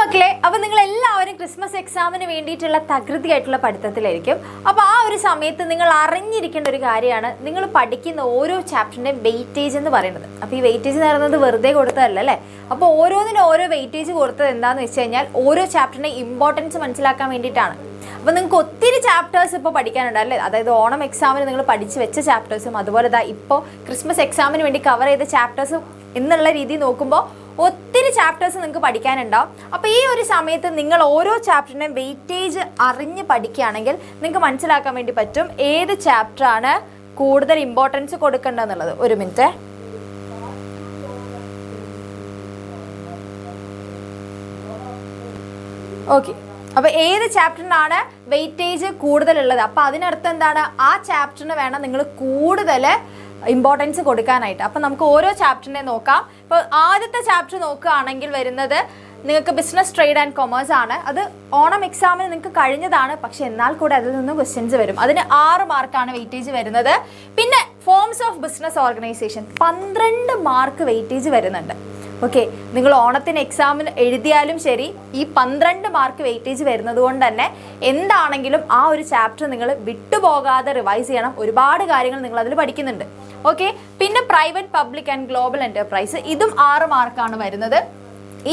മക്കളെ, അപ്പോൾ നിങ്ങൾ എല്ലാവരും ക്രിസ്മസ് എക്സാമിന് വേണ്ടിയിട്ടുള്ള തകൃതിയായിട്ടുള്ള പഠിത്തത്തിലായിരിക്കും. അപ്പോൾ ആ ഒരു സമയത്ത് നിങ്ങൾ അറിഞ്ഞിരിക്കേണ്ട ഒരു കാര്യമാണ് നിങ്ങൾ പഠിക്കുന്ന ഓരോ ചാപ്റ്ററിൻ്റെയും വെയിറ്റേജ് എന്ന് പറയുന്നത്. അപ്പോൾ ഈ വെയിറ്റേജ് എന്ന് പറയുന്നത് വെറുതെ കൊടുത്തതല്ല അല്ലേ. അപ്പോൾ ഓരോന്നിനും ഓരോ വെയിറ്റേജ് കൊടുത്തത് എന്താണെന്ന് വെച്ച് കഴിഞ്ഞാൽ ഓരോ ചാപ്റ്ററിൻ്റെ ഇമ്പോർട്ടൻസ് മനസ്സിലാക്കാൻ വേണ്ടിയിട്ടാണ്. അപ്പോൾ നിങ്ങൾക്ക് ഒത്തിരി ചാപ്റ്റേഴ്സ് ഇപ്പോൾ പഠിക്കാനുണ്ട് അല്ലേ. അതായത് ഓണം എക്സാമിന് നിങ്ങൾ പഠിച്ച് വെച്ച ചാപ്റ്റേഴ്സും അതുപോലെ ഇപ്പോൾ ക്രിസ്മസ് എക്സാമിന് വേണ്ടി കവർ ചെയ്ത ചാപ്റ്റേഴ്സും എന്നുള്ള രീതി നോക്കുമ്പോൾ ഒത്തിരി ചാപ്റ്റേഴ്സ് നിങ്ങൾക്ക് പഠിക്കാനുണ്ടാവും. അപ്പോൾ ഈ ഒരു സമയത്ത് നിങ്ങൾ ഓരോ ചാപ്റ്ററിൻ്റെയും വെയിറ്റേജ് അറിഞ്ഞ് പഠിക്കുകയാണെങ്കിൽ നിങ്ങൾക്ക് മനസ്സിലാക്കാൻ വേണ്ടി പറ്റും ഏത് ചാപ്റ്ററാണ് കൂടുതൽ ഇമ്പോർട്ടൻസ് കൊടുക്കേണ്ടതെന്നുള്ളത്. ഒരു മിനിറ്റ്. ഓക്കെ, അപ്പോൾ ഏത് ചാപ്റ്ററിനാണ് വെയിറ്റേജ് കൂടുതലുള്ളത്, അപ്പോൾ അതിനർത്ഥം എന്താണ്, ആ ചാപ്റ്ററിന് വേണം നിങ്ങൾ കൂടുതൽ ഇമ്പോർട്ടൻസ് കൊടുക്കാനായിട്ട്. അപ്പം നമുക്ക് ഓരോ ചാപ്റ്ററിനെ നോക്കാം. ഇപ്പോൾ ആദ്യത്തെ ചാപ്റ്റർ നോക്കുകയാണെങ്കിൽ വരുന്നത് നിങ്ങൾക്ക് ബിസിനസ് ട്രേഡ് ആൻഡ് കൊമേഴ്സ് ആണ്. അത് ഓണം എക്സാമിന് നിങ്ങൾക്ക് കഴിഞ്ഞതാണ്, പക്ഷെ എന്നാൽ കൂടെ അതിൽ നിന്ന് ക്വസ്റ്റ്യൻസ് വരും. അതിന് 6 മാർക്കാണ് വെയിറ്റേജ് വരുന്നത്. പിന്നെ forms of business organisation 12 mark weightage വരുന്നുണ്ട്. ഓക്കെ, നിങ്ങൾ ഓണത്തിന് എക്സാമിന് എഴുതിയാലും ശരി ഈ 12 മാർക്ക് വെയിറ്റേജ് വരുന്നത് കൊണ്ട് തന്നെ എന്താണെങ്കിലും ആ ഒരു ചാപ്റ്റർ നിങ്ങൾ വിട്ടുപോകാതെ റിവൈസ് ചെയ്യണം. ഒരുപാട് കാര്യങ്ങൾ നിങ്ങൾ അതിൽ പഠിക്കുന്നുണ്ട്. ഓക്കെ, പിന്നെ private public and global enterprise, ഇതും 6 മാർക്കാണ് വരുന്നത്.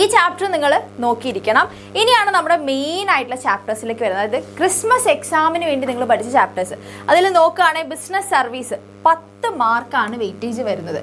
ഈ ചാപ്റ്റർ നിങ്ങൾ നോക്കിയിരിക്കണം. ഇനിയാണ് നമ്മുടെ മെയിൻ ആയിട്ടുള്ള ചാപ്റ്റേഴ്സിലേക്ക് വരുന്നത്. അതായത് ക്രിസ്മസ് എക്സാമിന് വേണ്ടി നിങ്ങൾ പഠിച്ച ചാപ്റ്റേഴ്സ്. അതിൽ നോക്കുകയാണെങ്കിൽ ബിസിനസ് സർവീസ് 10 മാർക്കാണ് വെയിറ്റേജ് വരുന്നത്.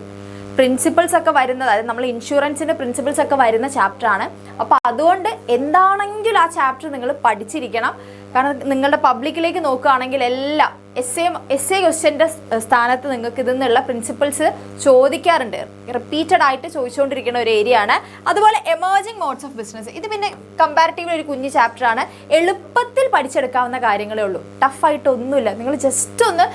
പ്രിൻസിപ്പിൾസ് ഒക്കെ വരുന്നത്, അതായത് നമ്മൾ ഇൻഷുറൻസിൻ്റെ പ്രിൻസിപ്പിൾസ് ഒക്കെ വരുന്ന ചാപ്റ്ററാണ്. അപ്പോൾ അതുകൊണ്ട് എന്താണെങ്കിലും ആ ചാപ്റ്റർ നിങ്ങൾ പഠിച്ചിരിക്കണം. കാരണം നിങ്ങളുടെ പബ്ലിക്കിലേക്ക് നോക്കുകയാണെങ്കിൽ എല്ലാം എസ് എ ക്വസ്റ്റ്യൻ്റെ സ്ഥാനത്ത് നിങ്ങൾക്ക് ഇതിൽ നിന്നുള്ള പ്രിൻസിപ്പിൾസ് ചോദിക്കാറുണ്ട്. റിപ്പീറ്റഡ് ആയിട്ട് ചോദിച്ചുകൊണ്ടിരിക്കുന്ന ഒരു ഏരിയ ആണ്. അതുപോലെ എമേർജിംഗ് മോഡ്സ് ഓഫ് ബിസിനസ്, ഇത് പിന്നെ കമ്പാരിറ്റീവ്ലി ഒരു കുഞ്ഞു ചാപ്റ്ററാണ്. എളുപ്പത്തിൽ പഠിച്ചെടുക്കാവുന്ന കാര്യങ്ങളേ ഉള്ളൂ, ടഫായിട്ടൊന്നുമില്ല. നിങ്ങൾ ജസ്റ്റ് ഒന്ന്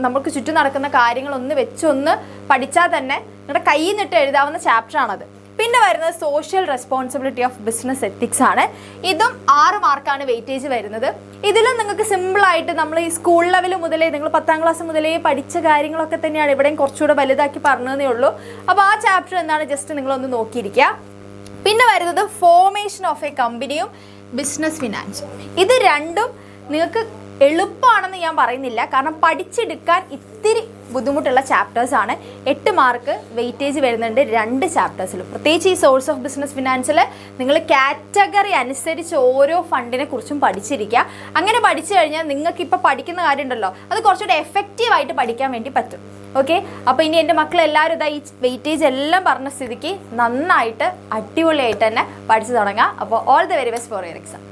നമുക്ക് ചുറ്റും നടക്കുന്ന കാര്യങ്ങളൊന്ന് വെച്ചൊന്ന് പഠിച്ചാൽ തന്നെ നിങ്ങളുടെ കയ്യിൽ നിന്നിട്ട് എഴുതാവുന്ന ചാപ്റ്ററാണത്. പിന്നെ വരുന്നത് social responsibility of business ethics ആണ്. ഇതും 6 മാർക്കാണ് വെയിറ്റേജ് വരുന്നത്. ഇതിലും നിങ്ങൾക്ക് സിമ്പിളായിട്ട് നമ്മൾ ഈ സ്കൂൾ ലെവൽ മുതലേ നിങ്ങൾ 10ാം ക്ലാസ് മുതലേ പഠിച്ച കാര്യങ്ങളൊക്കെ തന്നെയാണ് ഇവിടെയും കുറച്ചുകൂടെ വലുതാക്കി പറഞ്ഞതേ ഉള്ളൂ. അപ്പോൾ ആ ചാപ്റ്റർ എന്താണ് ജസ്റ്റ് നിങ്ങളൊന്ന് നോക്കിയിരിക്കുക. പിന്നെ വരുന്നത് ഫോർമേഷൻ ഓഫ് എ കമ്പനിയും ബിസിനസ് ഫിനാൻസും. ഇത് രണ്ടും നിങ്ങൾക്ക് എളുപ്പമാണെന്ന് ഞാൻ പറയുന്നില്ല, കാരണം പഠിച്ചെടുക്കാൻ ഇത്തിരി ബുദ്ധിമുട്ടുള്ള ചാപ്റ്റേഴ്സാണ്. 8 മാർക്ക് വെയിറ്റേജ് വരുന്നുണ്ട് 2 ചാപ്റ്റേഴ്സിലും. പ്രത്യേകിച്ച് ഈ സോഴ്സ് ഓഫ് ബിസിനസ് ഫിനാൻസിൽ നിങ്ങൾ കാറ്റഗറി അനുസരിച്ച് ഓരോ ഫണ്ടിനെ കുറിച്ചും പഠിച്ചിരിക്കുക. അങ്ങനെ പഠിച്ചു കഴിഞ്ഞാൽ നിങ്ങൾക്ക് ഇപ്പോൾ പഠിക്കുന്ന കാര്യം ഉണ്ടല്ലോ, അത് കുറച്ചുകൂടെ എഫക്റ്റീവായിട്ട് പഠിക്കാൻ വേണ്ടി പറ്റും. ഓക്കെ, അപ്പോൾ ഇനി എൻ്റെ മക്കളെല്ലാവരും ഇതാ ഈ വെയിറ്റേജ് എല്ലാം പറഞ്ഞ സ്ഥിതിക്ക് നന്നായിട്ട് അടിപൊളിയായിട്ട് തന്നെ പഠിച്ചു തുടങ്ങാം. അപ്പോൾ all the very best for your exam.